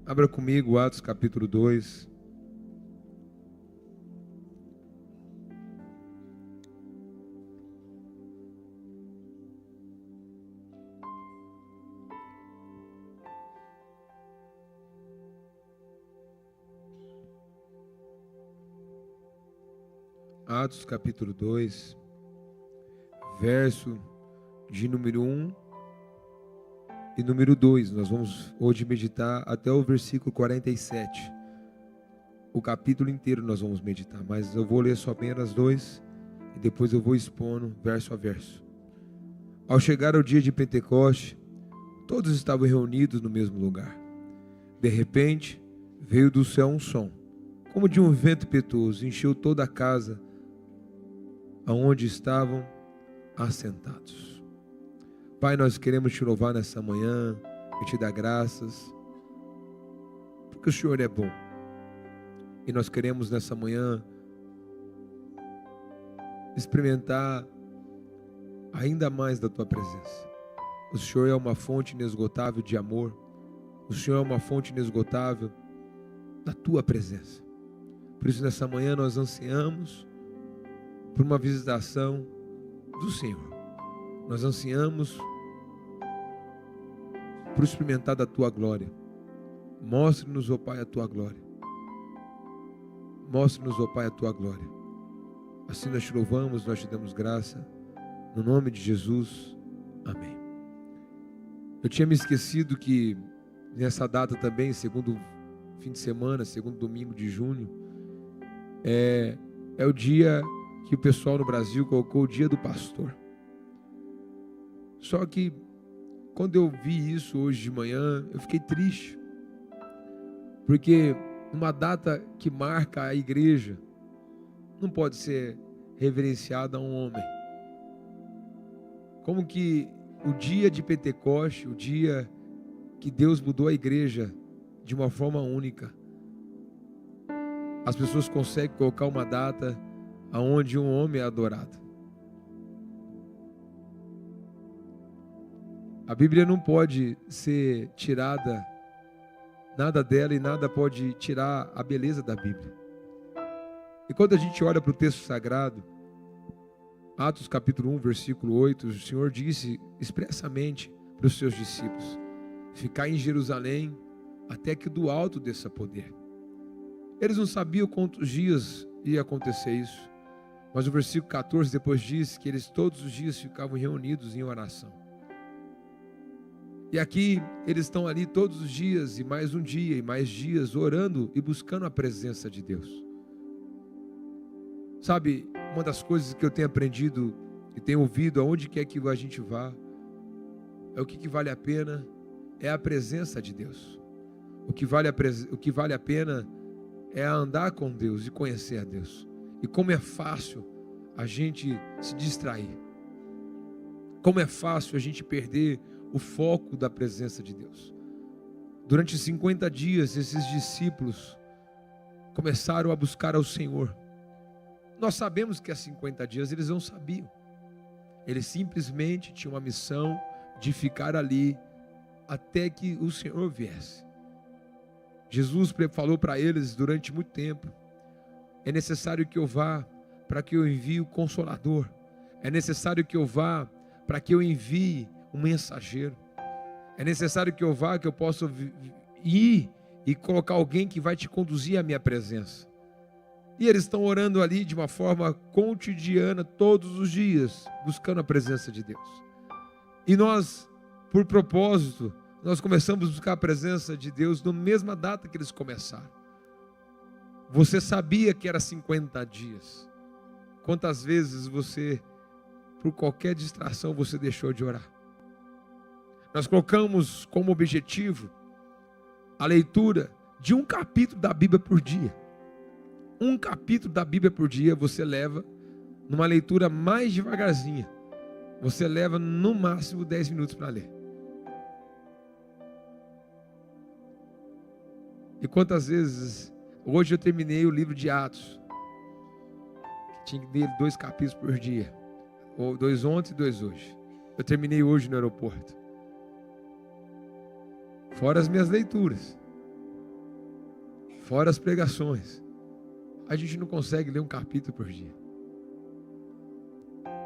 Abra comigo Atos capítulo 2. Atos capítulo 2, verso de número 1 e número 2. Nós vamos hoje meditar até o versículo 47. O capítulo inteiro nós vamos meditar, mas eu vou ler só apenas 2 e depois eu vou expondo verso a verso. Ao chegar ao dia de Pentecoste, todos estavam reunidos no mesmo lugar. De repente, veio do céu um som, como de um vento impetuoso, encheu toda a casa aonde estavam assentados. Pai, nós queremos te louvar nessa manhã e te dar graças, porque o Senhor é bom. E nós queremos nessa manhã experimentar ainda mais da tua presença. O Senhor é uma fonte inesgotável de amor. O Senhor é uma fonte inesgotável da tua presença. Por isso nessa manhã nós ansiamos por uma visitação do Senhor. Nós ansiamos por experimentar da tua glória. Mostre-nos, ó Pai, a tua glória. Mostre-nos, ó Pai, a tua glória. Assim nós te louvamos, nós te damos graça. No nome de Jesus, amém. Eu tinha me esquecido que nessa data também, segundo fim de semana, segundo domingo de junho, é o dia que o pessoal no Brasil colocou o dia do pastor. Só que quando eu vi isso hoje de manhã, eu fiquei triste, porque uma data que marca a igreja não pode ser reverenciada a um homem. Como que o dia de Pentecoste, o dia que Deus mudou a igreja de uma forma única, as pessoas conseguem colocar uma data aonde um homem é adorado. A Bíblia não pode ser tirada, nada dela, e nada pode tirar a beleza da Bíblia. E quando a gente olha para o texto sagrado, Atos capítulo 1, versículo 8, o Senhor disse expressamente para os seus discípulos: ficar em Jerusalém até que do alto desça poder. Eles não sabiam quantos dias ia acontecer isso, mas o versículo 14 depois diz que eles todos os dias ficavam reunidos em oração. E aqui eles estão ali todos os dias, e mais um dia, e mais dias, orando e buscando a presença de Deus. Sabe, uma das coisas que eu tenho aprendido e tenho ouvido aonde quer que a gente vá, é o que vale a pena é a presença de Deus. O que vale a pena é andar com Deus e conhecer a Deus. E como é fácil a gente se distrair. Como é fácil a gente perder o foco da presença de Deus. Durante 50 dias, esses discípulos começaram a buscar ao Senhor. Nós sabemos que há 50 dias eles não sabiam. Eles simplesmente tinham uma missão de ficar ali até que o Senhor viesse. Jesus falou para eles durante muito tempo: é necessário que eu vá para que eu envie o Consolador. É necessário que eu vá para que eu envie um mensageiro. É necessário que eu vá, que eu possa ir e colocar alguém que vai te conduzir à minha presença. E eles estão orando ali de uma forma cotidiana, todos os dias, buscando a presença de Deus. E nós, por propósito, nós começamos a buscar a presença de Deus na mesma data que eles começaram. Você sabia que era 50 dias? Quantas vezes você, por qualquer distração, você deixou de orar? Nós colocamos como objetivo a leitura de um capítulo da Bíblia por dia. Um capítulo da Bíblia por dia você leva numa leitura mais devagarzinha. Você leva no máximo 10 minutos para ler. E quantas vezes, hoje eu terminei o livro de Atos, que tinha que ler 2 capítulos por dia, ou 2 ontem e 2 hoje. Eu terminei hoje no aeroporto. Fora as minhas leituras. fora as pregações, a gente não consegue ler um capítulo por dia.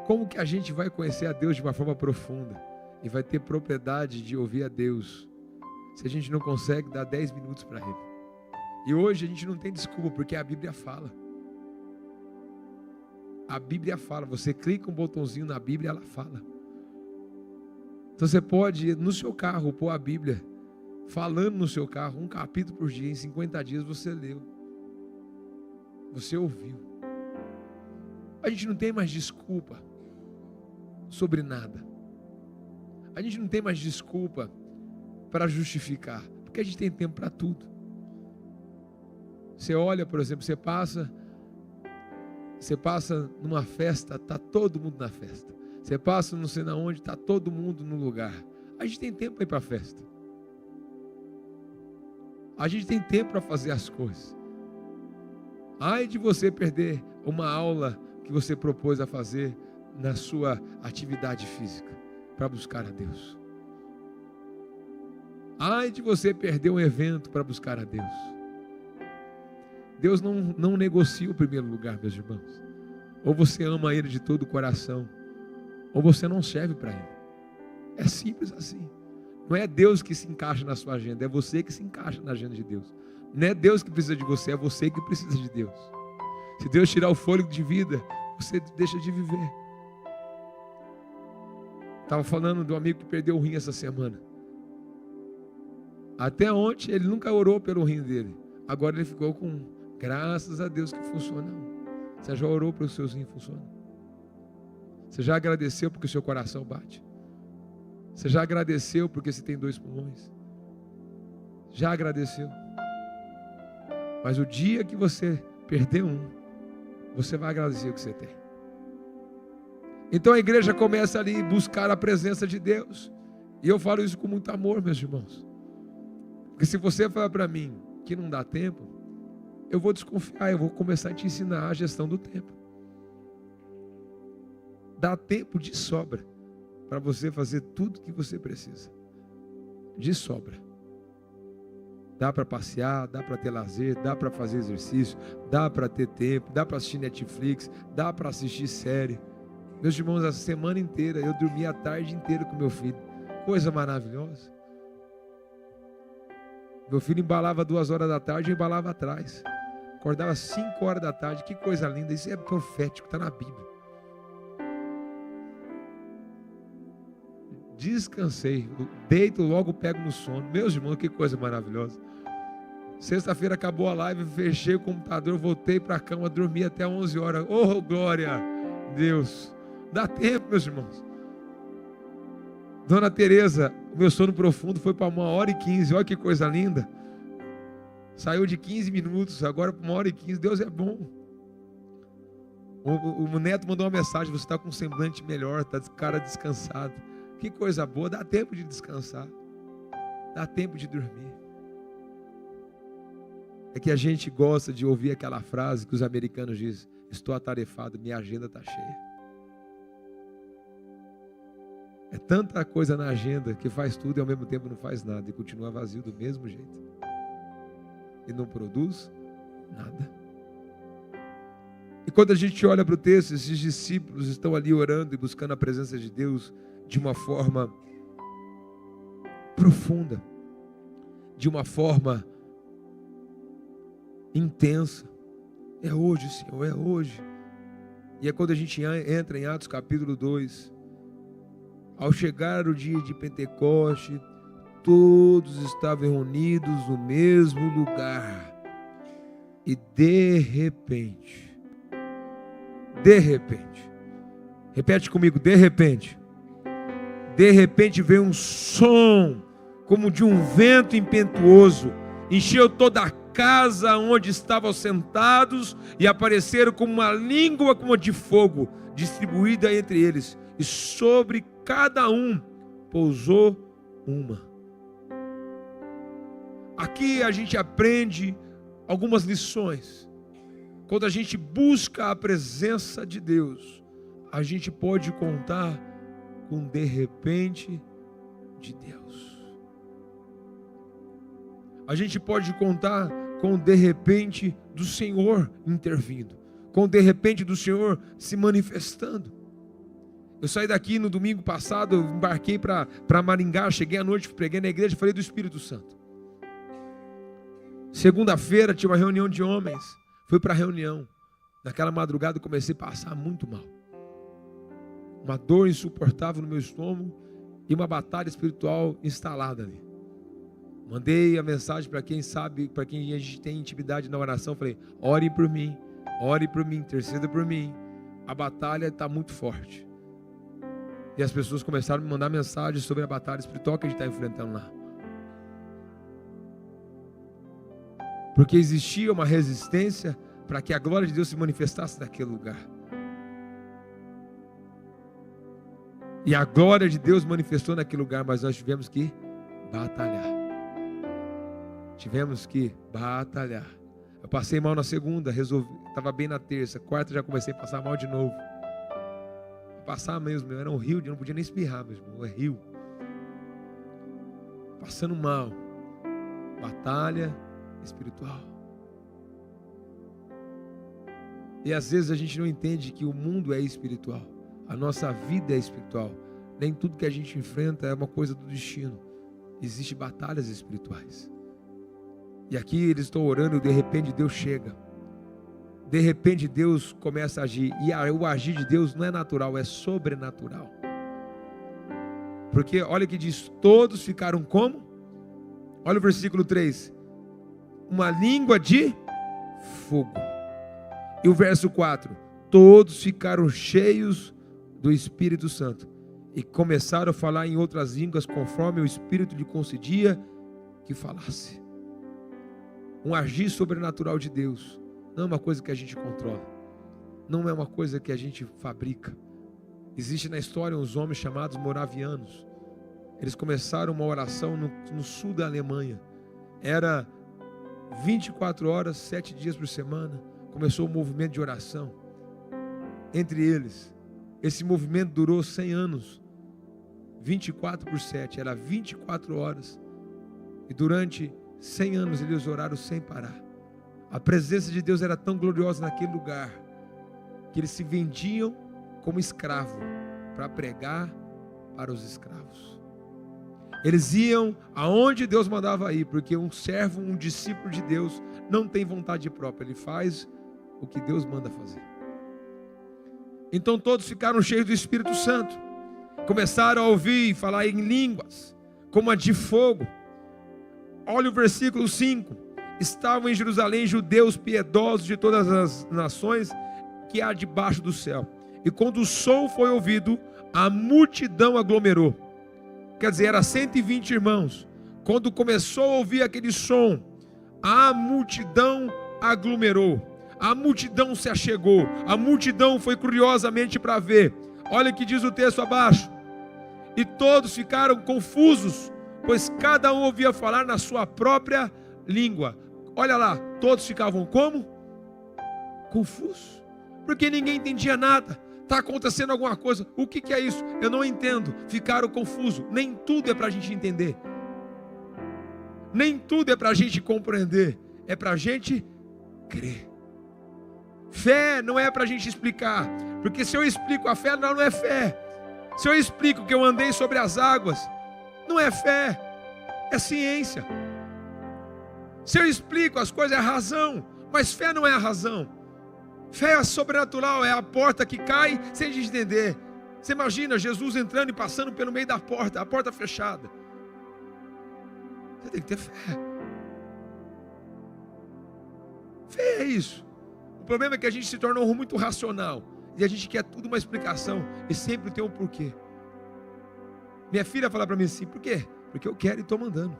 Como que a gente vai conhecer a Deus de uma forma profunda e vai ter propriedade de ouvir a Deus se a gente não consegue dar 10 minutos para Ele? E hoje a gente não tem desculpa, porque a Bíblia fala. A Bíblia fala, você clica um botãozinho na Bíblia, ela fala. Então você pode, no seu carro, pôr a Bíblia, falando no seu carro, um capítulo por dia, em 50 dias você leu. Você ouviu. A gente não tem mais desculpa sobre nada. A gente não tem mais desculpa para justificar, porque a gente tem tempo para tudo. Você olha, por exemplo, você passa numa festa, está todo mundo na festa. Você passa não sei na onde, está todo mundo no lugar. A gente tem tempo para ir para a festa. A gente tem tempo para fazer as coisas. Ai de você perder uma aula que você propôs a fazer na sua atividade física para buscar a Deus. Ai de você perder um evento para buscar a Deus. Deus não negocia o primeiro lugar, meus irmãos. Ou você ama Ele de todo o coração, ou você não serve para Ele. É simples assim. Não é Deus que se encaixa na sua agenda, é você que se encaixa na agenda de Deus. Não é Deus que precisa de você, é você que precisa de Deus. Se Deus tirar o fôlego de vida, você deixa de viver. Estava falando de um amigo que perdeu o rim essa semana. Até ontem ele nunca orou pelo rim dele. Agora ele ficou com, graças a Deus que funciona. Você já orou para os seus rins funcionar? Você já agradeceu porque o seu coração bate? Você já agradeceu porque você tem 2 pulmões? Já agradeceu? Mas o dia que você perder um, você vai agradecer o que você tem. Então a igreja começa ali a buscar a presença de Deus. E eu falo isso com muito amor, meus irmãos. Porque se você falar para mim que não dá tempo, eu vou desconfiar, eu vou começar a te ensinar a gestão do tempo. Dá tempo de sobra para você fazer tudo que você precisa. De sobra. Dá para passear, dá para ter lazer, dá para fazer exercício, dá para ter tempo, dá para assistir Netflix, dá para assistir série. Meus irmãos, a semana inteira eu dormi a tarde inteira com meu filho. Coisa maravilhosa. Meu filho embalava 2 horas da tarde, eu embalava atrás. Acordava 5 horas da tarde, que coisa linda. Isso é profético, está na Bíblia. Descansei, deito logo, pego no sono. Meus irmãos, que coisa maravilhosa. Sexta-feira acabou a live, fechei o computador, voltei para a cama, dormi até 11 horas. Oh, glória a Deus. Dá tempo, meus irmãos. Dona Tereza, meu sono profundo foi para 1h15. Olha que coisa linda. Saiu de 15 minutos, agora para 1h15. Deus é bom. O neto mandou uma mensagem: você está com um semblante melhor, está de cara descansado. Que coisa boa, dá tempo de descansar. Dá tempo de dormir. É que a gente gosta de ouvir aquela frase que os americanos dizem: estou atarefado, minha agenda está cheia. É tanta coisa na agenda que faz tudo e ao mesmo tempo não faz nada e continua vazio do mesmo jeito. E não produz nada. E quando a gente olha para o texto, esses discípulos estão ali orando e buscando a presença de Deus de uma forma profunda, de uma forma intensa. É hoje, Senhor, é hoje. E é quando a gente entra em Atos capítulo 2, ao chegar o dia de Pentecoste, todos estavam reunidos no mesmo lugar. E de repente, repete comigo, de repente veio um som como de um vento impetuoso, encheu toda a casa onde estavam sentados e apareceram como uma língua como de fogo, distribuída entre eles, e sobre cada um pousou uma. Aqui a gente aprende algumas lições. Quando a gente busca a presença de Deus, a gente pode contar com de repente de Deus. A gente pode contar com o de repente do Senhor intervindo, com o de repente do Senhor se manifestando. Eu saí daqui no domingo passado, eu embarquei para Maringá, cheguei à noite, preguei na igreja, falei do Espírito Santo. Segunda-feira tinha uma reunião de homens, fui para a reunião. Naquela madrugada eu comecei a passar muito mal. Uma dor insuportável no meu estômago e uma batalha espiritual instalada ali. Mandei a mensagem para quem sabe, para quem a gente tem intimidade na oração, falei, ore por mim, interceda por mim. A batalha está muito forte. E as pessoas começaram a me mandar mensagens sobre a batalha espiritual que a gente está enfrentando lá. Porque existia uma resistência para que a glória de Deus se manifestasse naquele lugar. E a glória de Deus manifestou naquele lugar, mas nós tivemos que batalhar. Eu passei mal na segunda, estava bem na terça, quarta já comecei a passar mal de novo. Passar mesmo, era um rio, eu não podia nem espirrar mesmo, é rio. Passando mal. Batalha espiritual. E às vezes a gente não entende que o mundo é espiritual. A nossa vida é espiritual. Nem tudo que a gente enfrenta é uma coisa do destino. Existem batalhas espirituais. E aqui eles estão orando e de repente Deus chega. De repente Deus começa a agir. E o agir de Deus não é natural, é sobrenatural. Porque olha que diz, todos ficaram como? Olha o versículo 3. Uma língua de fogo. E o verso 4. Todos ficaram cheios do Espírito Santo. E começaram a falar em outras línguas, conforme o Espírito lhe concedia que falasse. Um agir sobrenatural de Deus. Não é uma coisa que a gente controla. Não é uma coisa que a gente fabrica. Existe na história uns homens chamados moravianos. Eles começaram uma oração no sul da Alemanha. Era 24 horas, 7 dias por semana. Começou um movimento de oração. Entre eles, esse movimento durou 100 anos. 24/7, era 24 horas. E durante 100 anos eles oraram sem parar. A presença de Deus era tão gloriosa naquele lugar, que eles se vendiam como escravo, para pregar para os escravos. Eles iam aonde Deus mandava ir, porque um servo, um discípulo de Deus, não tem vontade própria, ele faz o que Deus manda fazer. Então todos ficaram cheios do Espírito Santo, começaram a ouvir e falar em línguas, como a de fogo. Olha o versículo 5. Estavam em Jerusalém judeus piedosos de todas as nações que há debaixo do céu. E quando o som foi ouvido, a multidão aglomerou. Quer dizer, era 120 irmãos. Quando começou a ouvir aquele som, a multidão aglomerou. A multidão se achegou. A multidão foi curiosamente para ver. Olha o que diz o texto abaixo. E todos ficaram confusos, pois cada um ouvia falar na sua própria língua. Olha lá, todos ficavam como? Confusos. Porque ninguém entendia nada. Está acontecendo alguma coisa. O que é isso? Eu não entendo. Ficaram confusos. Nem tudo é para a gente entender. Nem tudo é para a gente compreender. É para a gente crer. Fé não é para a gente explicar. Porque se eu explico a fé, não é fé. Se eu explico que eu andei sobre as águas, não é fé. É ciência. Se eu explico as coisas, é a razão. Mas fé não é a razão. Fé é sobrenatural, é a porta que cai sem a gente entender. Você imagina Jesus entrando e passando pelo meio da porta, a porta fechada. Você tem que ter fé. Fé é isso. O problema é que a gente se torna muito racional. E a gente quer tudo uma explicação. E sempre tem um porquê. Minha filha fala para mim assim, por quê? Porque eu quero e estou mandando.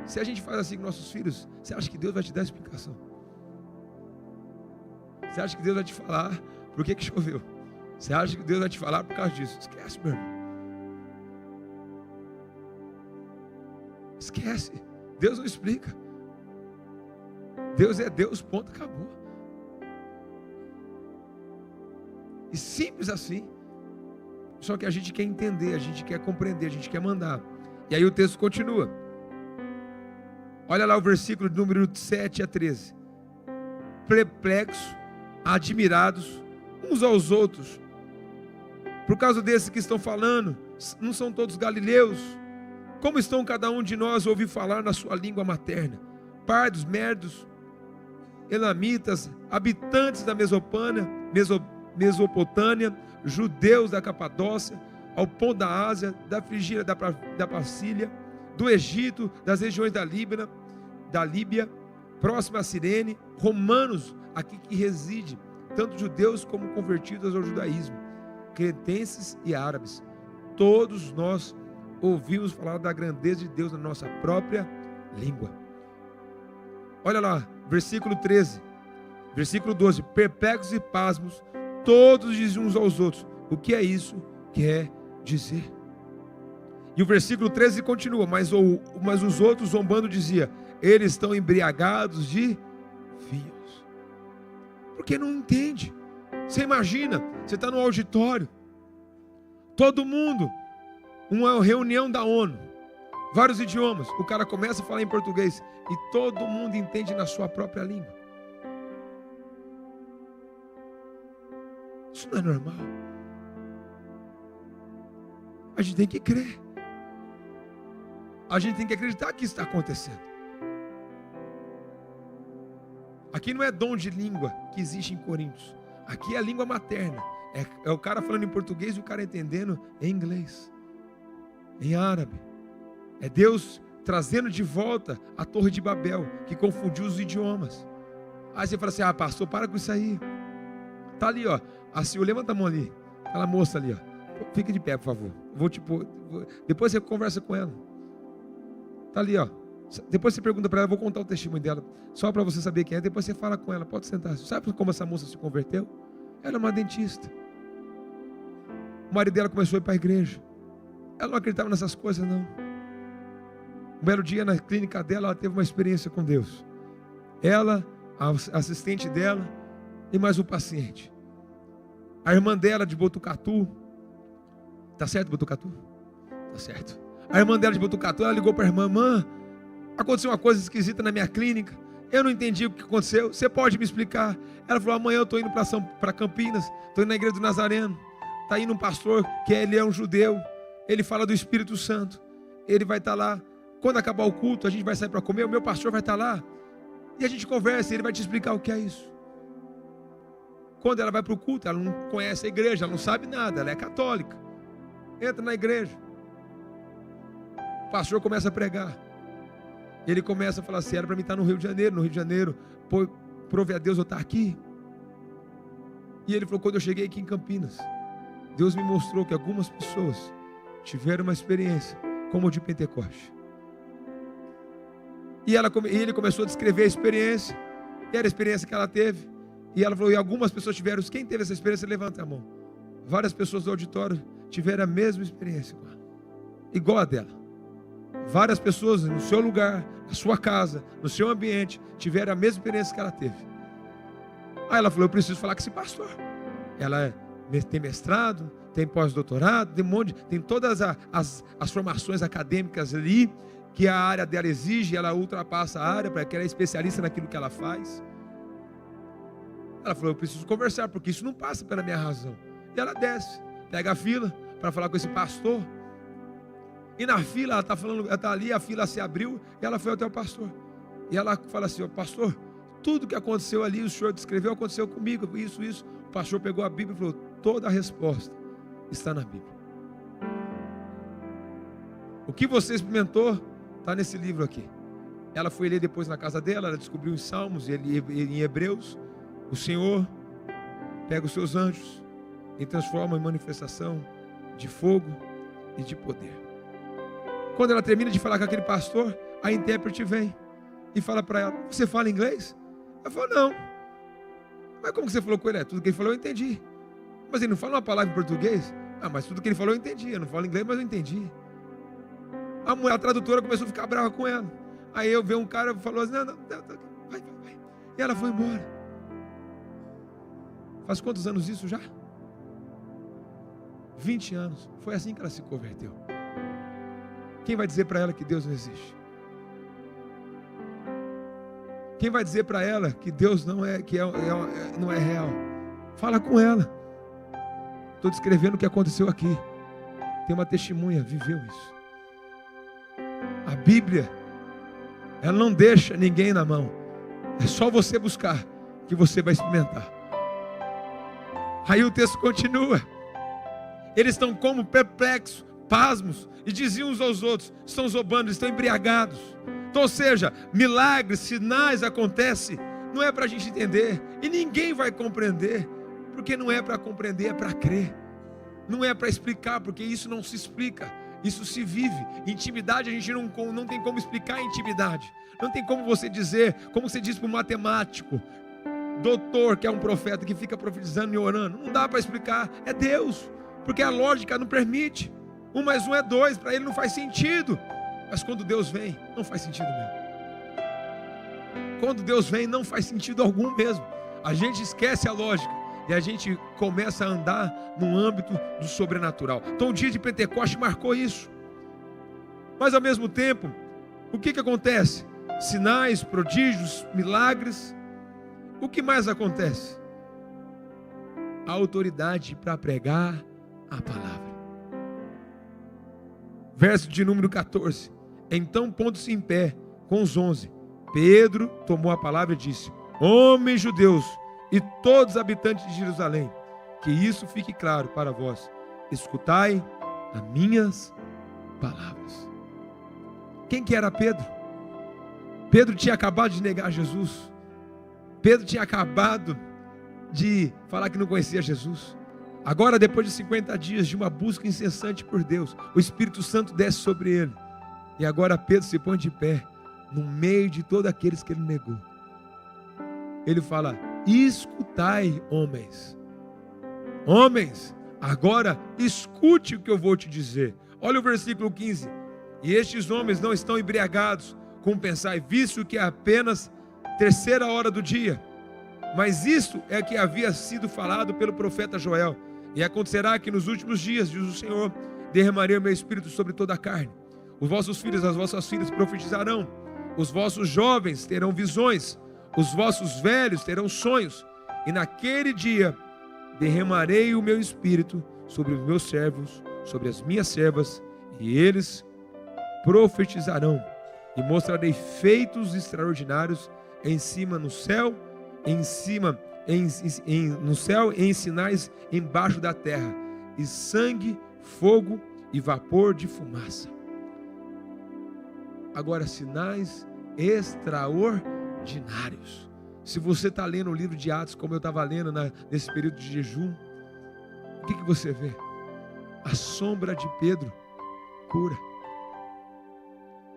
Se a gente faz assim com nossos filhos, você acha que Deus vai te dar explicação? Você acha que Deus vai te falar por que choveu? Você acha que Deus vai te falar por causa disso? Esquece, meu irmão. Esquece. Deus não explica. Deus é Deus, ponto, acabou. E simples assim. Só que a gente quer entender, a gente quer compreender, a gente quer mandar. E aí o texto continua. Olha lá o versículo de número 7 a 13. Perplexos, admirados uns aos outros, por causa desses que estão falando, não são todos galileus? Como estão cada um de nós a ouvir falar na sua língua materna? Pardos, merdos, elamitas, habitantes da Mesopotâmia, judeus da Capadócia, ao ponto da Ásia, da Frígia, da Pacília, do Egito, das regiões da Líbia, próxima a Cirene, romanos aqui que reside, tanto judeus como convertidos ao judaísmo, cretenses e árabes, todos nós ouvimos falar da grandeza de Deus na nossa própria língua. Olha lá, versículo 13, versículo 12, perplexos e pasmos, todos dizem uns aos outros, o que é isso quer dizer? E o versículo 13 continua, mas os outros zombando diziam, eles estão embriagados de vinhos. Porque não entende. Você imagina, você está no auditório, todo mundo, uma reunião da ONU, vários idiomas, o cara começa a falar em português e todo mundo entende na sua própria língua. Isso não é normal. A gente tem que crer. A gente tem que acreditar que isso está acontecendo. Aqui não é dom de língua que existe em Coríntios. Aqui é a língua materna. É o cara falando em português e o cara entendendo em inglês, em árabe. É Deus trazendo de volta a Torre de Babel, que confundiu os idiomas. Aí você fala assim, pastor, para com isso aí. Tá ali, ó. Assim, levanta a mão ali. Aquela moça ali, ó. Fica de pé, por favor. Depois você conversa com ela. Tá ali, ó. Depois você pergunta para ela, eu vou contar o testemunho dela, só para você saber quem é. Depois você fala com ela, pode sentar. Sabe como essa moça se converteu? Ela é uma dentista. O marido dela começou a ir para a igreja. Ela não acreditava nessas coisas, não. Um belo dia na clínica dela, ela teve uma experiência com Deus. Ela, a assistente dela e mais um paciente. A irmã dela de Botucatu. Tá certo, Botucatu? Tá certo. A irmã dela de Botucatu, ela ligou para a irmã, aconteceu uma coisa esquisita na minha clínica, eu não entendi o que aconteceu, você pode me explicar? Ela falou, amanhã eu estou indo para Campinas, estou indo na igreja do Nazareno, está indo um pastor, que ele é um judeu, ele fala do Espírito Santo, ele vai estar lá, quando acabar o culto, a gente vai sair para comer, o meu pastor vai estar lá, e a gente conversa, ele vai te explicar o que é isso. Quando ela vai para o culto, ela não conhece a igreja, ela não sabe nada, ela é católica, entra na igreja, o pastor começa a pregar, ele começa a falar assim, era para mim estar no Rio de Janeiro, prove a Deus eu estar aqui. E ele falou, quando eu cheguei aqui em Campinas, Deus me mostrou que algumas pessoas tiveram uma experiência como a de Pentecoste. E ele começou a descrever a experiência, e era a experiência que ela teve. E ela falou, e algumas pessoas tiveram, quem teve essa experiência, levanta a mão. Várias pessoas do auditório tiveram a mesma experiência com ela, igual a dela. Várias pessoas no seu lugar, na sua casa, no seu ambiente, tiveram a mesma experiência que ela teve. Aí ela falou, eu preciso falar com esse pastor. Ela tem mestrado, tem pós-doutorado, tem todas as formações acadêmicas ali, que a área dela exige, ela ultrapassa a área, porque ela é especialista naquilo que ela faz. Ela falou, eu preciso conversar, porque isso não passa pela minha razão. E ela desce, pega a fila para falar com esse pastor. E na fila, ela está ali, a fila se abriu, e ela foi até o pastor. E ela fala assim, pastor, tudo que aconteceu ali, o senhor descreveu, aconteceu comigo, isso. O pastor pegou a Bíblia e falou, toda a resposta está na Bíblia. O que você experimentou, está nesse livro aqui. Ela foi ler depois na casa dela, ela descobriu em Salmos, em Hebreus, o Senhor pega os seus anjos e transforma em manifestação de fogo e de poder. Quando ela termina de falar com aquele pastor, a intérprete vem e fala para ela, você fala inglês? Ela falou, não. Mas como que você falou com ele? Tudo que ele falou eu entendi. Mas ele não fala uma palavra em português? Mas tudo que ele falou eu entendi. Eu não falo inglês, mas eu entendi. A tradutora começou a ficar brava com ela. Aí eu vi um cara e falou assim, não, vai. E ela foi embora. Faz quantos anos isso já? 20 anos. Foi assim que ela se converteu. Quem vai dizer para ela que Deus não existe? Quem vai dizer para ela que Deus não é real? Fala com ela. Estou descrevendo o que aconteceu aqui. Tem uma testemunha, viveu isso. A Bíblia, ela não deixa ninguém na mão. É só você buscar que você vai experimentar. Aí o texto continua. Eles estão como perplexos, pasmos, e diziam uns aos outros: estão zombando, estão embriagados. Então, ou seja, milagres, sinais acontecem, não é para a gente entender, e ninguém vai compreender, porque não é para compreender, é para crer. Não é para explicar, porque isso não se explica, isso se vive. Intimidade a gente não tem como explicar a intimidade. Não tem como você dizer, como você diz para um matemático, doutor, que é um profeta, que fica profetizando e orando. Não dá para explicar, é Deus, porque a lógica não permite. 1 mais 1 é 2, para ele não faz sentido. Mas quando Deus vem, não faz sentido mesmo. Quando Deus vem, não faz sentido algum mesmo. A gente esquece a lógica e a gente começa a andar no âmbito do sobrenatural. Então o dia de Pentecoste marcou isso. Mas ao mesmo tempo, o que acontece? Sinais, prodígios, milagres. O que mais acontece? A autoridade para pregar a palavra. Verso de número 14. Então, pondo-se em pé com os 11, Pedro tomou a palavra e disse: homens judeus e todos os habitantes de Jerusalém, que isso fique claro para vós, escutai as minhas palavras. Quem que era Pedro? Pedro tinha acabado de negar Jesus. Pedro tinha acabado de falar que não conhecia Jesus. Agora, depois de 50 dias de uma busca incessante por Deus, o Espírito Santo desce sobre ele. E agora Pedro se põe de pé, no meio de todos aqueles que ele negou. Ele fala: escutai, homens. Homens, agora escute o que eu vou te dizer. Olha o versículo 15. E estes homens não estão embriagados, como pensai, visto que é apenas 3ª hora do dia. Mas isto é que havia sido falado pelo profeta Joel. E acontecerá que nos últimos dias, diz o Senhor, derramarei o meu espírito sobre toda a carne. Os vossos filhos e as vossas filhas profetizarão. Os vossos jovens terão visões. Os vossos velhos terão sonhos. E naquele dia derramarei o meu espírito sobre os meus servos, sobre as minhas servas, e eles profetizarão. E mostrarei feitos extraordinários em cima no céu, em cima no céu, e em sinais embaixo da terra, e sangue, fogo e vapor de fumaça. Agora, sinais extraordinários. Se você está lendo o livro de Atos, como eu estava lendo nesse período de jejum, o que você vê? A sombra de Pedro cura.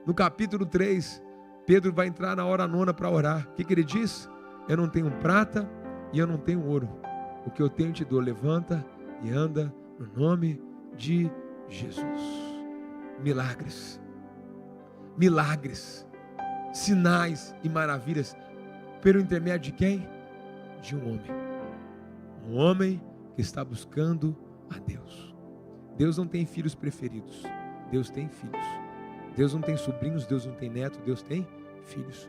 No capítulo 3, Pedro vai entrar na hora 9 para orar. O que ele diz? Eu não tenho prata e eu não tenho ouro. O que eu tenho te dou. Levanta e anda no nome de Jesus. Milagres. Milagres. Sinais e maravilhas. Pelo intermédio de quem? De um homem. Um homem que está buscando a Deus. Deus não tem filhos preferidos. Deus tem filhos. Deus não tem sobrinhos, Deus não tem neto, Deus tem filhos.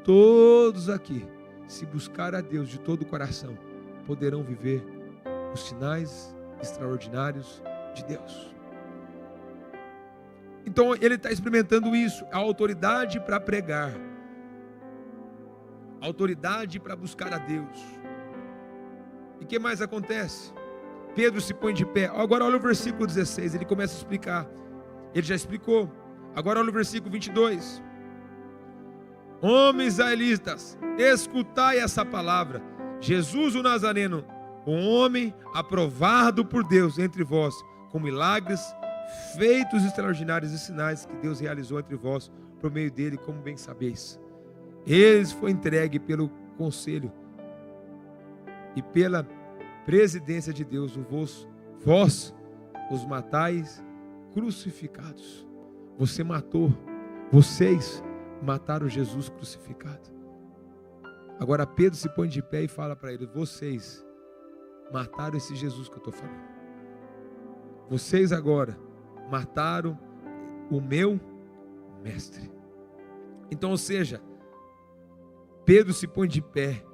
Todos aqui, se buscar a Deus de todo o coração, poderão viver os sinais extraordinários de Deus. Então ele está experimentando isso, a autoridade para pregar, a autoridade para buscar a Deus. E o que mais acontece? Pedro se põe de pé. Agora olha o versículo 16, ele começa a explicar. Ele já explicou. Agora olha o versículo 22. Homens israelitas, escutai essa palavra. Jesus o Nazareno, um homem aprovado por Deus entre vós, com milagres, feitos extraordinários e sinais que Deus realizou entre vós, por meio dele, como bem sabeis. Ele foi entregue pelo conselho e pela presidência de Deus, vós os matais crucificados. Você matou, vocês mataram Jesus crucificado. Agora Pedro se põe de pé e fala para ele: vocês mataram esse Jesus que eu estou falando. Vocês agora mataram o meu mestre. Então, ou seja, Pedro se põe de pé.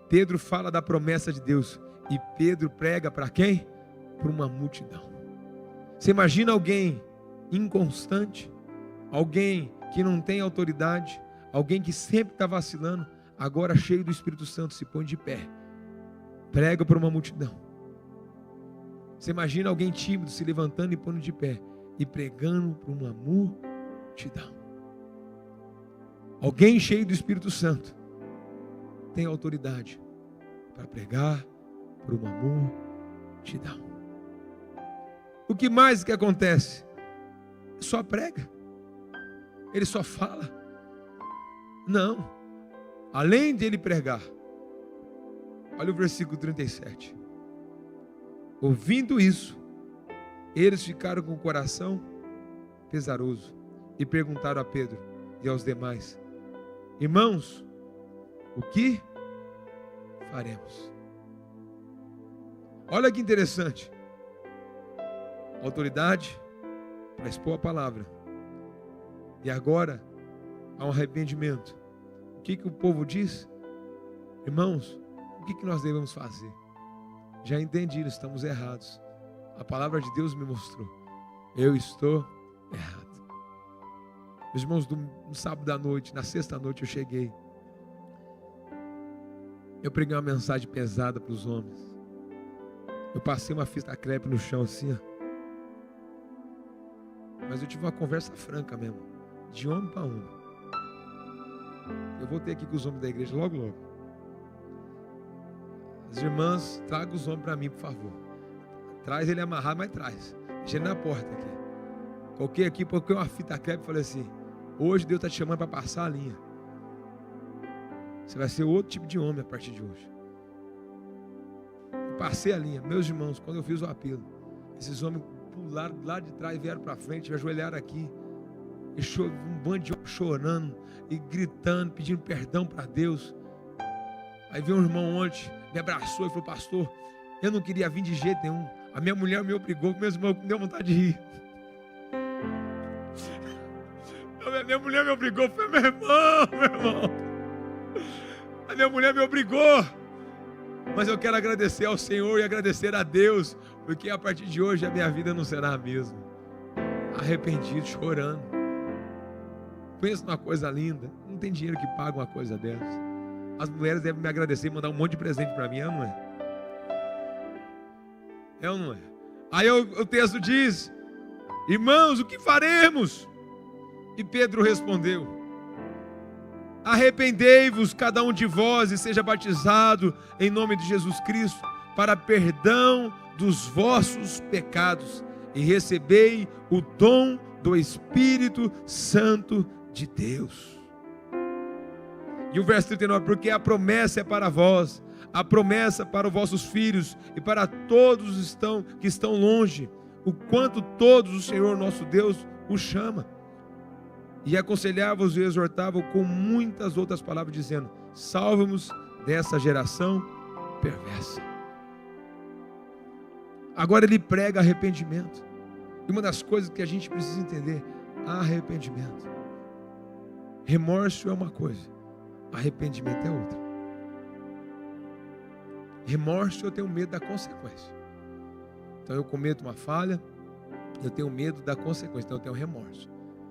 Pedro fala da promessa de Deus. E Pedro prega para quem? Para uma multidão. Você imagina alguém inconstante, alguém que não tem autoridade, alguém que sempre está vacilando, agora cheio do Espírito Santo, se põe de pé, prega para uma multidão. Você imagina alguém tímido se levantando e pondo de pé e pregando para uma multidão. Alguém cheio do Espírito Santo tem autoridade para pregar para uma multidão. O que mais que acontece? Só prega. Ele só fala. Não. Além de ele pregar, olha o versículo 37. Ouvindo isso, eles ficaram com o coração pesaroso e perguntaram a Pedro e aos demais: irmãos, o que faremos? Olha que interessante. Autoridade para expor a palavra. E agora há um arrependimento. O que o povo diz? Irmãos, o que nós devemos fazer? Já entendi, estamos errados. A palavra de Deus me mostrou. Eu estou errado. Meus irmãos, no sábado à noite, na sexta à noite eu cheguei. Eu preguei uma mensagem pesada para os homens. Eu passei uma fita crepe no chão assim, ó. Mas eu tive uma conversa franca mesmo, de homem para homem. Eu voltei aqui com os homens da igreja logo, logo. As irmãs, traga os homens para mim, por favor. Traz ele amarrado, mas traz. Deixa ele na porta aqui. Coloquei aqui, coloquei uma fita crepe e falei assim: hoje Deus está te chamando para passar a linha. Você vai ser outro tipo de homem a partir de hoje. Eu passei a linha. Meus irmãos, quando eu fiz o apelo, esses homens pularam lá de trás, vieram para frente, me ajoelharam aqui, e um bando de homens chorando e gritando, pedindo perdão para Deus. Aí veio um irmão ontem, me abraçou e falou: pastor, eu não queria vir de jeito nenhum, a minha mulher me obrigou, meus irmãos me deu vontade de rir. A minha mulher me obrigou, foi meu irmão. A minha mulher me obrigou. Mas eu quero agradecer ao Senhor e agradecer a Deus, porque a partir de hoje a minha vida não será a mesma. Arrependido, chorando. Pensa numa coisa linda. Não tem dinheiro que paga uma coisa dessa. As mulheres devem me agradecer e mandar um monte de presente para mim, é ou não é? É ou não é? Aí o texto diz: irmãos, o que faremos? E Pedro respondeu: arrependei-vos cada um de vós e seja batizado em nome de Jesus Cristo para perdão dos vossos pecados e recebei o dom do Espírito Santo de Deus. E o verso 39, porque a promessa é para vós, a promessa para os vossos filhos e para todos que estão longe, o quanto todos o Senhor nosso Deus os chama. E aconselhava-os e exortava com muitas outras palavras, dizendo: salva-nos dessa geração perversa. Agora ele prega arrependimento. E uma das coisas que a gente precisa entender: arrependimento. Remorso é uma coisa, arrependimento é outra. Remorso, eu tenho medo da consequência. Então eu cometo uma falha, eu tenho medo da consequência, então eu tenho remorso.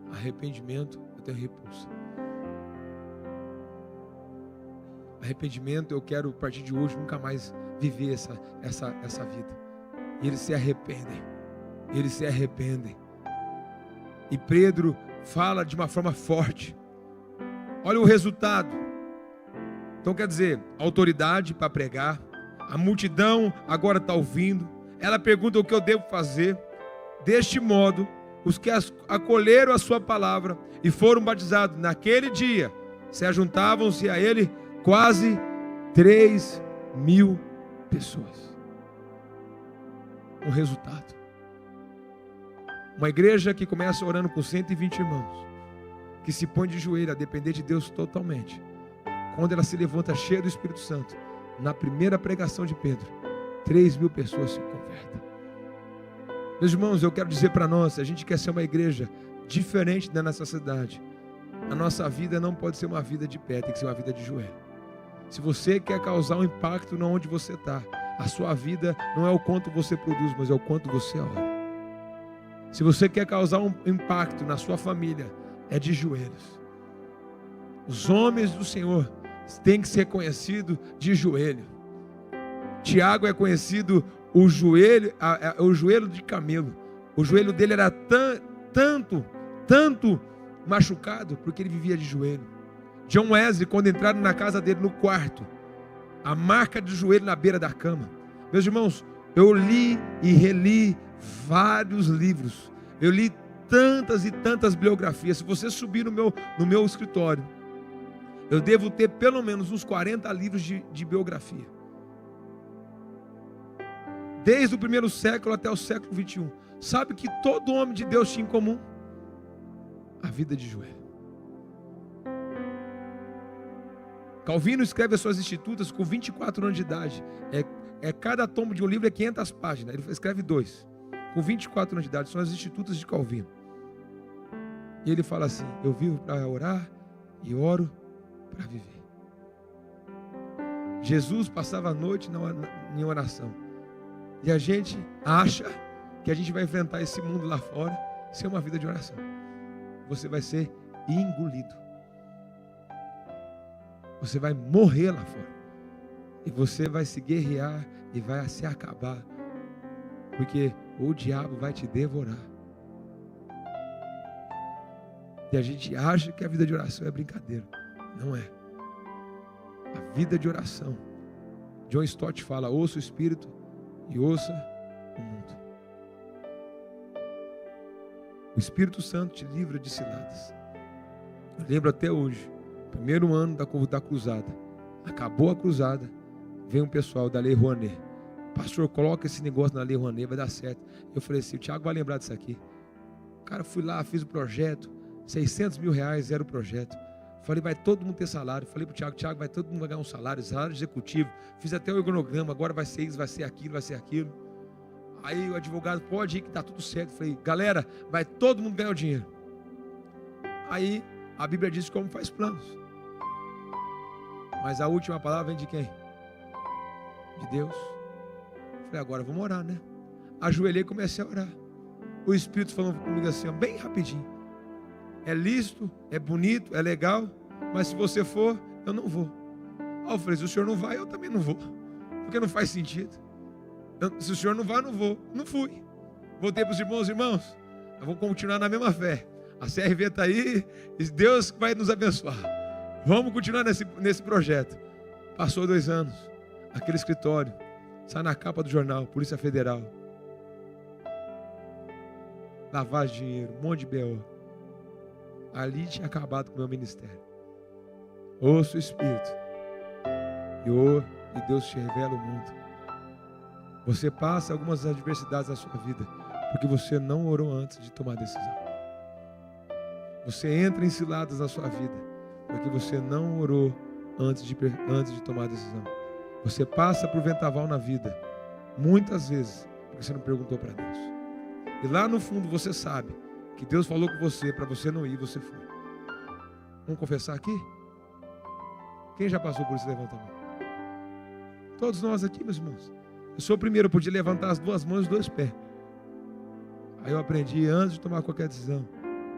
Arrependimento, eu tenho repulsa. Arrependimento, eu quero a partir de hoje nunca mais viver essa vida. E eles se arrependem. Eles se arrependem. E Pedro fala de uma forma forte. Olha o resultado. Então quer dizer, autoridade para pregar. A multidão agora está ouvindo. Ela pergunta o que eu devo fazer. Deste modo, os que acolheram a sua palavra e foram batizados naquele dia, se ajuntavam-se a ele quase 3.000 pessoas. Um resultado. Uma igreja que começa orando com 120 irmãos, que se põe de joelho a depender de Deus totalmente. Quando ela se levanta cheia do Espírito Santo, na primeira pregação de Pedro, 3.000 pessoas se convertem. Meus irmãos, eu quero dizer para nós, se a gente quer ser uma igreja diferente da nossa cidade, a nossa vida não pode ser uma vida de pé, tem que ser uma vida de joelho. Se você quer causar um impacto onde você está, a sua vida não é o quanto você produz, mas é o quanto você ora. Se você quer causar um impacto na sua família, é de joelhos. Os homens do Senhor têm que ser conhecidos de joelho. Tiago é conhecido o joelho de camelo. O joelho dele era tanto machucado, porque ele vivia de joelho. John Wesley, quando entraram na casa dele, no quarto, a marca de joelho na beira da cama. Meus irmãos, eu li e reli vários livros. Eu li tantas e tantas biografias. Se você subir no meu escritório, eu devo ter pelo menos uns 40 livros de biografia. Desde o primeiro século até o século 21. Sabe que todo homem de Deus tinha em comum? A vida de joelho. Calvino escreve as suas Institutas com 24 anos de idade. Cada tomo de um livro é 500 páginas. Ele escreve 2. Com 24 anos de idade. São as Institutas de Calvino. E ele fala assim: eu vivo para orar e oro para viver. Jesus passava a noite em oração. E a gente acha que a gente vai enfrentar esse mundo lá fora sem uma vida de oração. Você vai ser engolido. Você vai morrer lá fora. E você vai se guerrear e vai se acabar. Porque o diabo vai te devorar. E a gente acha que a vida de oração é brincadeira. Não é. A vida de oração. John Stott fala: ouça o Espírito e ouça o mundo. O Espírito Santo te livra de ciladas. Eu lembro até hoje, primeiro ano da cruzada. Acabou a cruzada, vem um pessoal da Lei Rouanet. Pastor, coloca esse negócio na Lei Rouanet, vai dar certo. Eu falei assim: o Tiago vai lembrar disso aqui. Cara, fui lá, fiz o projeto, 600 mil reais era o projeto. Falei, vai todo mundo ter salário. Falei para o Tiago, vai todo mundo ganhar um salário executivo. Fiz até o organograma, agora vai ser isso, vai ser aquilo, vai ser aquilo. Aí o advogado, pode ir que está tudo certo. Falei, galera, vai todo mundo ganhar o dinheiro. Aí a Bíblia diz como faz planos. Mas a última palavra vem de quem? De Deus. Falei, agora vamos orar, né? Ajoelhei e comecei a orar. O Espírito falando comigo assim, ó, bem rapidinho. É lícito, é bonito, é legal, mas se você for, eu não vou. Aí eu falei, se o senhor não vai, eu também não vou. Porque não faz sentido. Se o senhor não vai, eu não vou. Não fui. Voltei para os irmãos, nós vamos continuar na mesma fé. A CRV está aí e Deus vai nos abençoar. Vamos continuar nesse projeto. Passou 2 anos. Aquele escritório sai na capa do jornal, Polícia Federal. Lavagem de dinheiro, um monte de BO. Ali tinha acabado com o meu ministério. Ouça o Espírito. E Deus te revela o mundo. Você passa algumas adversidades na sua vida porque você não orou antes de tomar decisão. Você entra em ciladas na sua vida porque você não orou antes de tomar decisão. Você passa por vendaval na vida muitas vezes porque você não perguntou para Deus. E lá no fundo você sabe que Deus falou com você para você não ir, você foi. Vamos confessar aqui? Quem já passou por isso? Levanta a mão. Todos nós aqui, meus irmãos. Eu sou o primeiro, eu podia levantar as 2 mãos e os 2 pés. Aí eu aprendi, antes de tomar qualquer decisão,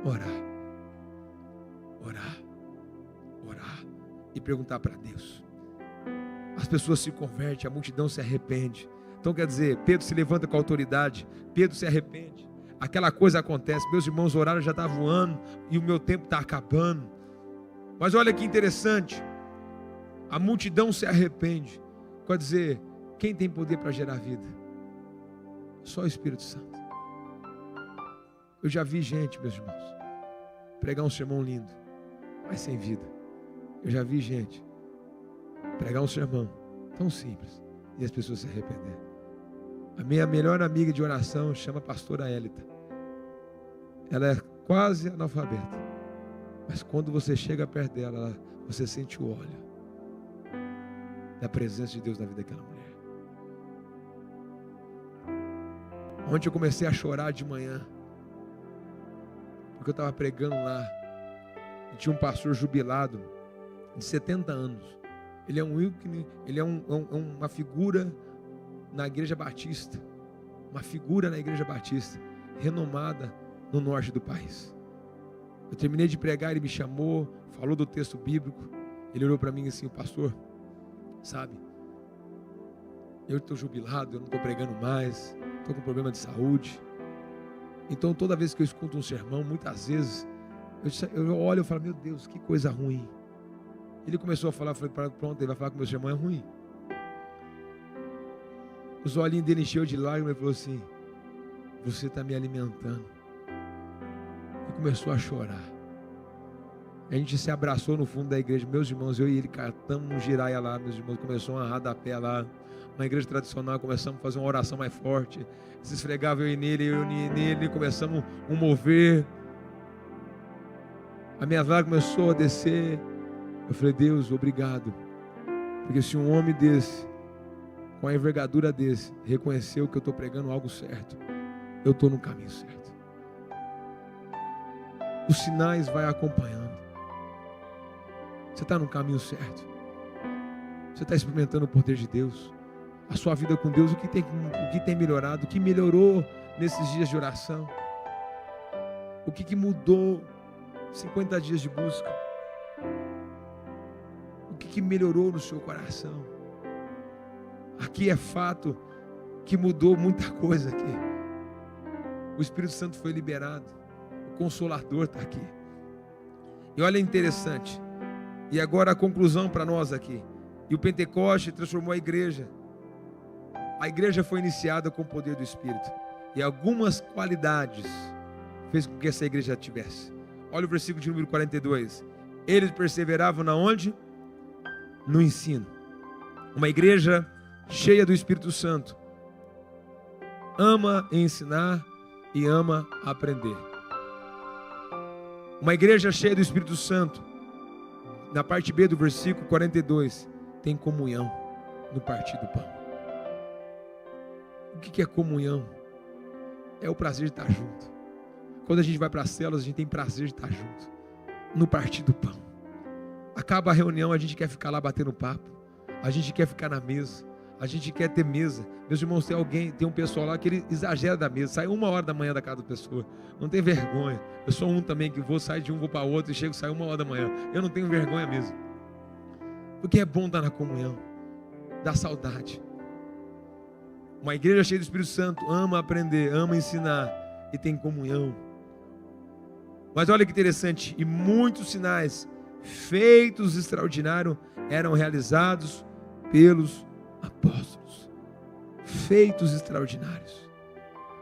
orar. E perguntar para Deus. As pessoas se convertem, a multidão se arrepende. Então quer dizer, Pedro se levanta com autoridade, Pedro se arrepende. Aquela coisa acontece, meus irmãos oraram, já está voando e o meu tempo está acabando. Mas olha que interessante, a multidão se arrepende. Quer dizer, quem tem poder para gerar vida? Só o Espírito Santo. Eu já vi gente, meus irmãos, pregar um sermão lindo, mas sem vida. Eu já vi gente pregar um sermão tão simples e as pessoas se arrependerem. A minha melhor amiga de oração chama pastora Élita. Ela é quase analfabeta. Mas quando você chega perto dela, você sente o óleo da presença de Deus na vida daquela mulher. Ontem eu comecei a chorar de manhã. Porque eu estava pregando lá. E tinha um pastor jubilado de 70 anos. Ele é um ícone, ele é uma figura na Igreja Batista. Uma figura na Igreja Batista, renomada no norte do país. Eu terminei de pregar, ele me chamou, falou do texto bíblico. Ele olhou para mim assim: o pastor, sabe, eu estou jubilado, eu não estou pregando mais, estou com problema de saúde. Então toda vez que eu escuto um sermão, muitas vezes, eu olho e falo: meu Deus, que coisa ruim. Ele começou a falar, eu falei: pronto, ele vai falar que o meu sermão é ruim. Os olhinhos dele encheu de lágrimas e falou assim: você está me alimentando. E começou a chorar. A gente se abraçou no fundo da igreja, meus irmãos, eu e ele catamos um giraia lá, meus irmãos, começou a rodapé lá, uma igreja tradicional, começamos a fazer uma oração mais forte, se esfregava eu e nele, começamos um mover, a minha lágrima começou a descer. Eu falei: Deus, obrigado, porque se um homem desse, com a envergadura desse, reconheceu que eu estou pregando algo certo, eu estou no caminho certo. Os sinais vai acompanhando. Você está no caminho certo. Você está experimentando o poder de Deus. A sua vida com Deus, o que tem melhorado, o que melhorou nesses dias de oração, o que mudou 50 dias de busca, o que melhorou no seu coração. Aqui é fato que mudou muita coisa aqui. O Espírito Santo foi liberado, o Consolador está aqui. E olha, interessante, e agora a conclusão para nós aqui. E o Pentecoste transformou a igreja. A igreja foi iniciada com o poder do Espírito. E algumas qualidades fez com que essa igreja tivesse. Olha o versículo de número 42. Eles perseveravam na onde? No ensino. Uma igreja cheia do Espírito Santo ama ensinar e ama aprender. Uma igreja cheia do Espírito Santo, na parte B do versículo 42, tem comunhão no partir do pão. O que é comunhão? É o prazer de estar junto. Quando a gente vai para as células, a gente tem prazer de estar junto no partir do pão. Acaba a reunião, a gente quer ficar lá batendo papo, a gente quer ficar na mesa, a gente quer ter mesa. Meus irmãos, tem um pessoal lá que ele exagera da mesa, sai 1h da manhã da casa da pessoa, não tem vergonha. Eu sou um também que vou sair de um, vou para outro e chego, saio 1h da manhã, eu não tenho vergonha mesmo, porque é bom estar na comunhão, dá saudade. Uma igreja cheia do Espírito Santo ama aprender, ama ensinar e tem comunhão. Mas olha que interessante, e muitos sinais feitos extraordinários eram realizados pelos apóstolos. Feitos extraordinários.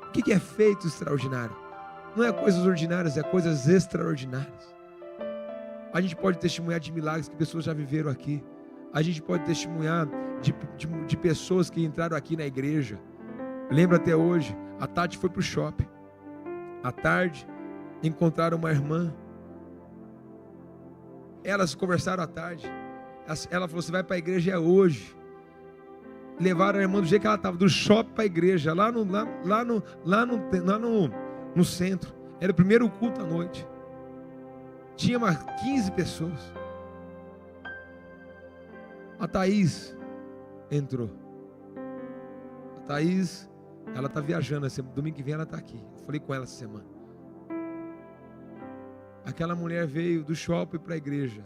O que é feito extraordinário? Não é coisas ordinárias, é coisas extraordinárias. A gente pode testemunhar de milagres que pessoas já viveram aqui. A gente pode testemunhar de pessoas que entraram aqui na igreja. Lembro até hoje, a Tati foi para o shopping. À tarde, encontraram uma irmã. Elas conversaram à tarde. Ela falou: você vai para a igreja hoje. Levaram a irmã do jeito que ela estava, do shopping para a igreja, lá no centro. Era o primeiro culto à noite. Tinha umas 15 pessoas. A Thaís entrou. A Thaís, ela está viajando. Domingo que vem ela está aqui. Eu falei com ela essa semana. Aquela mulher veio do shopping para a igreja,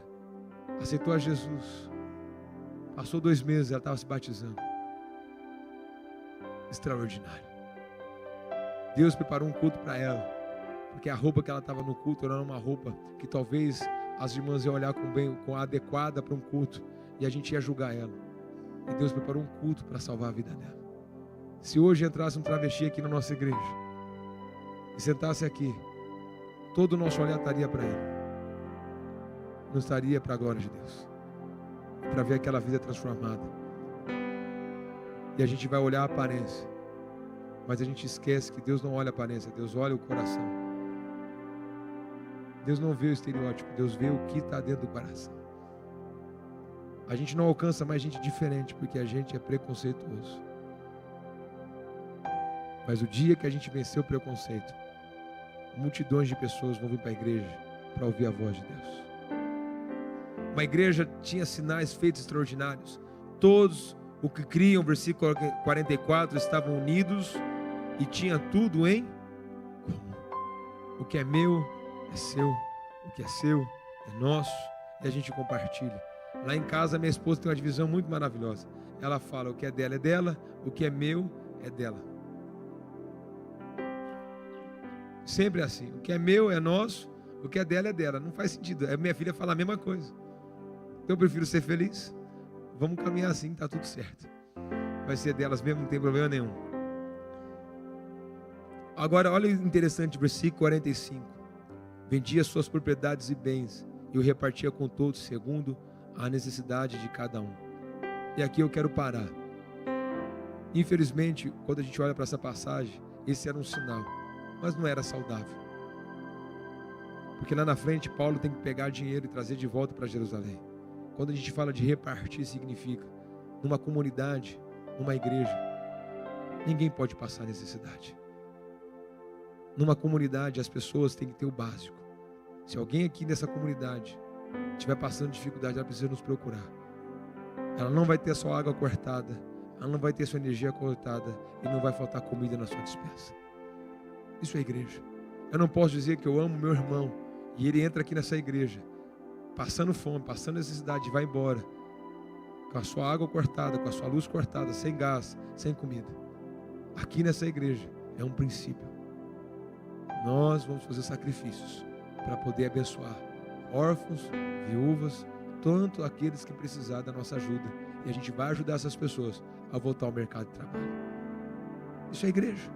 aceitou a Jesus. Passou 2 meses, ela estava se batizando. Extraordinário. Deus preparou um culto para ela, porque a roupa que ela estava no culto era uma roupa que talvez as irmãs iam olhar com a adequada para um culto, e a gente ia julgar ela. E Deus preparou um culto para salvar a vida dela. Se hoje entrasse um travesti aqui na nossa igreja e sentasse aqui, todo o nosso olhar estaria para ele, não estaria para a glória de Deus, para ver aquela vida transformada. E a gente vai olhar a aparência, mas a gente esquece que Deus não olha a aparência, Deus olha o coração. Deus não vê o estereótipo, Deus vê o que está dentro do coração. A gente não alcança mais gente diferente, porque a gente é preconceituoso. Mas o dia que a gente vencer o preconceito, multidões de pessoas vão vir para a igreja para ouvir a voz de Deus. Uma igreja tinha sinais feitos extraordinários. Todos o que criam, versículo 44, estavam unidos e tinha tudo em comum. O que é meu é seu, o que é seu é nosso, e a gente compartilha. Lá em casa, minha esposa tem uma divisão muito maravilhosa. Ela fala: o que é dela, o que é meu é dela. Sempre assim. O que é meu é nosso, o que é dela. Não faz sentido. A minha filha fala a mesma coisa. Então eu prefiro ser feliz. Vamos caminhar assim, tá tudo certo. Vai ser delas mesmo, não tem problema nenhum. Agora, olha o interessante, versículo 45. Vendia suas propriedades e bens e o repartia com todos, segundo a necessidade de cada um. E aqui eu quero parar. Infelizmente, quando a gente olha para essa passagem, esse era um sinal, mas não era saudável. Porque lá na frente, Paulo tem que pegar dinheiro e trazer de volta para Jerusalém. Quando a gente fala de repartir, significa, numa comunidade, numa igreja, ninguém pode passar necessidade. Numa comunidade, as pessoas têm que ter o básico. Se alguém aqui nessa comunidade estiver passando dificuldade, ela precisa nos procurar. Ela não vai ter sua água cortada, ela não vai ter sua energia cortada e não vai faltar comida na sua despensa. Isso é igreja. Eu não posso dizer que eu amo meu irmão e ele entra aqui nessa igreja passando fome, passando necessidade e vai embora com a sua água cortada, com a sua luz cortada, sem gás, sem comida. Aqui nessa igreja é um princípio. Nós vamos fazer sacrifícios para poder abençoar órfãos, viúvas, tanto aqueles que precisar da nossa ajuda. E a gente vai ajudar essas pessoas a voltar ao mercado de trabalho. Isso é igreja.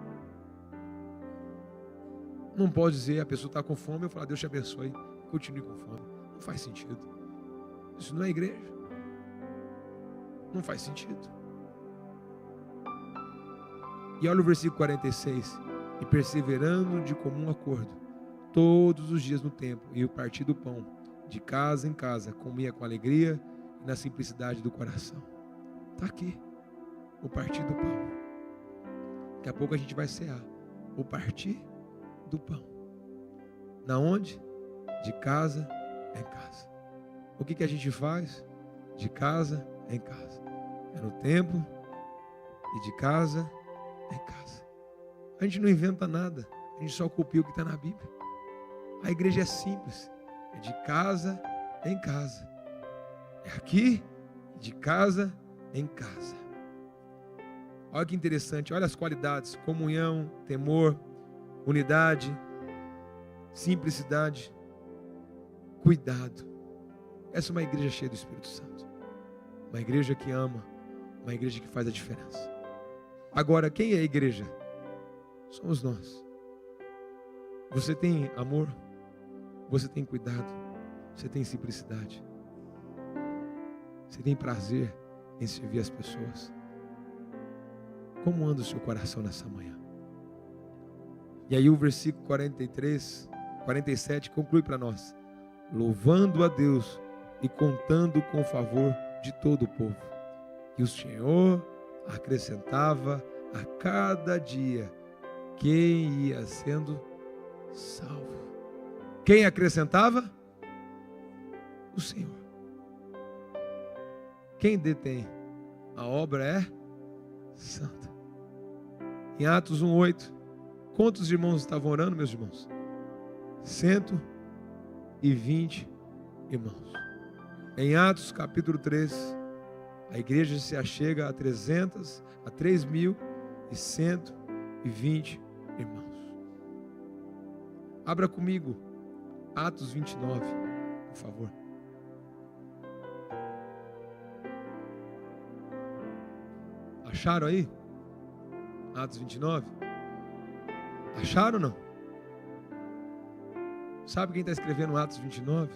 Não pode dizer, a pessoa está com fome, eu falar: Deus te abençoe, continue com fome. Não faz sentido. Isso não é igreja. Não faz sentido. E olha o versículo 46. E perseverando de comum acordo, todos os dias no templo, e o partir do pão, de casa em casa, comia com alegria e na simplicidade do coração. Está aqui, o partir do pão. Daqui a pouco a gente vai cear. O partir do pão. Na onde? De casa em casa. O que a gente faz? De casa em casa. É no templo e de casa em casa. A gente não inventa nada, a gente só copia o que está na Bíblia. A igreja é simples, é de casa em casa. É aqui, de casa em casa. Olha que interessante, olha as qualidades: comunhão, temor, unidade, simplicidade, cuidado. Essa é uma igreja cheia do Espírito Santo. Uma igreja que ama, uma igreja que faz a diferença. Agora, quem é a igreja? Somos nós. Você tem amor, você tem cuidado, você tem simplicidade, você tem prazer em servir as pessoas. Como anda o seu coração nessa manhã? E aí o versículo 47 conclui para nós: louvando a Deus e contando com o favor de todo o povo. E o Senhor acrescentava a cada dia quem ia sendo salvo. Quem acrescentava? O Senhor. Quem detém a obra é santa. Em Atos 1:8, quantos irmãos estavam orando, meus irmãos? 120 irmãos. Em Atos capítulo 3, a igreja se achega a 3.120 irmãos. Abra comigo Atos 29, por favor. Acharam aí? Atos 29? Acharam ou não? Sabe quem está escrevendo Atos 29?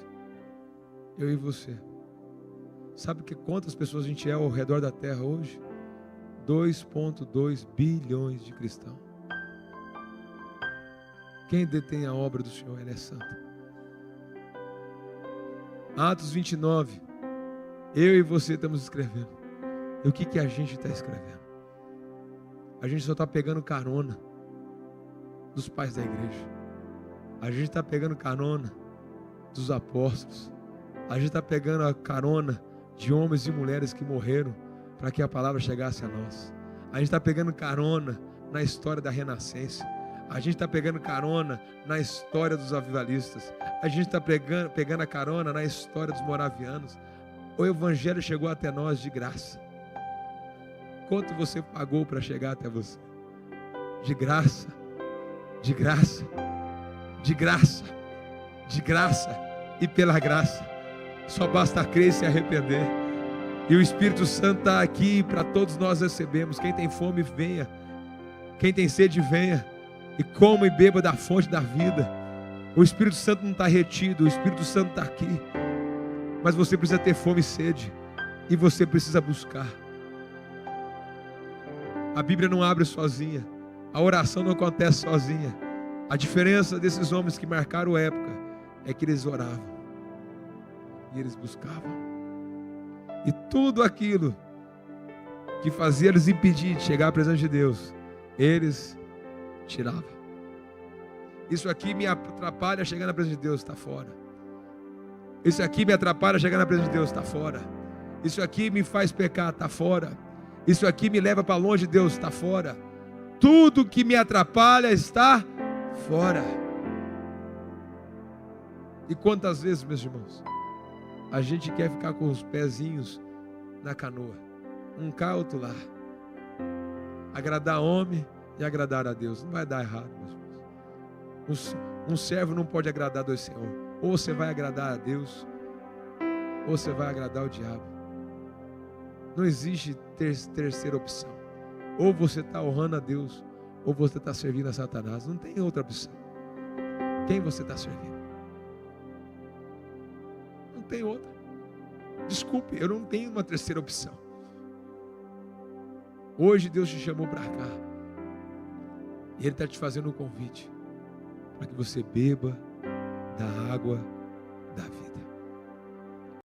Eu e você. Sabe quantas pessoas a gente é ao redor da terra hoje? 2,2 bilhões de cristãos. Quem detém a obra do Senhor, Ele é santo. Atos 29. Eu e você estamos escrevendo. E o que a gente está escrevendo? A gente só está pegando carona dos pais da igreja. A gente está pegando carona dos apóstolos. A gente está pegando a carona de homens e mulheres que morreram para que a palavra chegasse a nós. A gente está pegando carona na história da renascença. A gente está pegando carona na história dos avivalistas. A gente está pegando a carona na história dos moravianos. O evangelho chegou até nós de graça. Quanto você pagou para chegar até você? De graça, de graça, de graça, de graça e pela graça. Só basta crer e se arrepender. E o Espírito Santo está aqui para todos nós recebermos. Quem tem fome, venha. Quem tem sede, venha. E coma e beba da fonte da vida. O Espírito Santo não está retido, o Espírito Santo está aqui. Mas você precisa ter fome e sede. E você precisa buscar. A Bíblia não abre sozinha. A oração não acontece sozinha. A diferença desses homens que marcaram a época é que eles oravam. E eles buscavam. E tudo aquilo que fazia eles impedir de chegar à presença de Deus, eles tiravam. Isso aqui me atrapalha chegar na presença de Deus, está fora. Isso aqui me atrapalha chegar na presença de Deus, está fora. Isso aqui me faz pecar, está fora. Isso aqui me leva para longe de Deus, está fora. Tudo que me atrapalha está fora. E quantas vezes, meus irmãos, a gente quer ficar com os pezinhos na canoa, um cá, outro lá, agradar homem e agradar a Deus. Não vai dar errado, meus irmãos. Um servo não pode agradar dois senhores. Ou você vai agradar a Deus, ou você vai agradar o diabo. Não existe terceira opção. Ou você está honrando a Deus, ou você está servindo a Satanás. Não tem outra opção. Quem você está servindo? Não tem outra. Desculpe, eu não tenho uma terceira opção. Hoje Deus te chamou para cá. E Ele está te fazendo um convite para que você beba da água da vida.